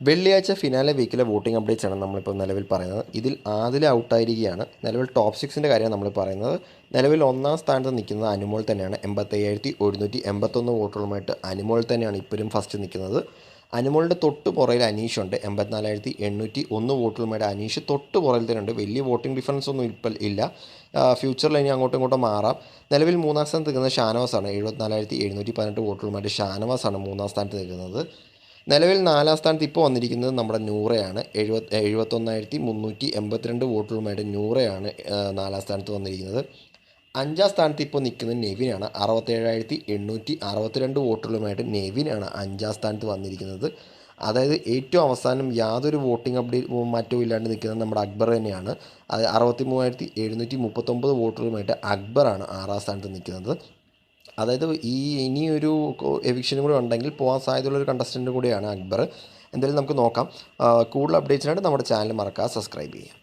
വെള്ളിയാഴ്ച finale വീക്കിലെ voting updates ആണ് നമ്മളിപ്പോൾ നിലവിൽ പറയുന്നത്. ഇതിൽ ആദില ഔട്ടായിരിക്കുകയാണ്. നിലവിൽ ടോപ്പ് സിക്സിൻ്റെ കാര്യമാണ് നമ്മൾ പറയുന്നത്. നിലവിൽ ഒന്നാം സ്ഥാനത്ത് നിൽക്കുന്നത് അനുമോൾ തന്നെയാണ്. 85,181 വോട്ടുകളുമായിട്ട് അനുമോൾ തന്നെയാണ് ഇപ്പോഴും ഫസ്റ്റ് നിൽക്കുന്നത്. അനുമോളുടെ തൊട്ട് പുറയിൽ അനീഷുണ്ട്. 84,801 വോട്ടുകളുമായിട്ട് അനീഷ് തൊട്ട് പുറയിൽ തന്നെയുണ്ട്. വലിയ വോട്ടിംഗ് ഡിഫറൻസ് ഒന്നും ഇപ്പോൾ ഇല്ല. ഫ്യൂച്ചറിൽ ഇനി അങ്ങോട്ടും ഇങ്ങോട്ടും മാറാം. നിലവിൽ മൂന്നാം സ്ഥാനത്ത് നിൽക്കുന്നത് ഷാനവാസാണ്. 74,718 വോട്ടുകളുമായിട്ട് ഷാനവാസാണ് മൂന്നാം സ്ഥാനത്ത് നിൽക്കുന്നത്. നിലവിൽ നാലാം സ്ഥാനത്ത് ഇപ്പോൾ വന്നിരിക്കുന്നത് നമ്മുടെ നൂറയാണ്. 71,382 വോട്ടുകളുമായിട്ട് നൂറയാണ് നാലാം സ്ഥാനത്ത് വന്നിരിക്കുന്നത്. അഞ്ചാം സ്ഥാനത്ത് ഇപ്പോൾ നിൽക്കുന്നത് നെവിനാണ്. 67,862 വോട്ടുകളുമായിട്ട് നെവിനാണ് അഞ്ചാം സ്ഥാനത്ത് വന്നിരിക്കുന്നത്. അതായത് ഏറ്റവും അവസാനം യാതൊരു വോട്ടിംഗ് അപ്ഡേറ്റ് മാറ്റവും ഇല്ലാണ്ട് നിൽക്കുന്നത് നമ്മുടെ അക്ബർ തന്നെയാണ്. അത് 63,739 വോട്ടുകളുമായിട്ട് അക്ബറാണ് ആറാം സ്ഥാനത്ത് നിൽക്കുന്നത്. അതായത് ഇനിയൊരു എവിക്ഷനും കൂടി ഉണ്ടെങ്കിൽ പോകാൻ സാധ്യതയുള്ളൊരു കണ്ടസ്റ്റൻ്റ് കൂടിയാണ് അക്ബർ. എന്തായാലും നമുക്ക് നോക്കാം. കൂടുതൽ അപ്ഡേറ്റ്സിനായിട്ട് നമ്മുടെ ചാനൽ മറക്കാതെ സബ്സ്ക്രൈബ് ചെയ്യാം.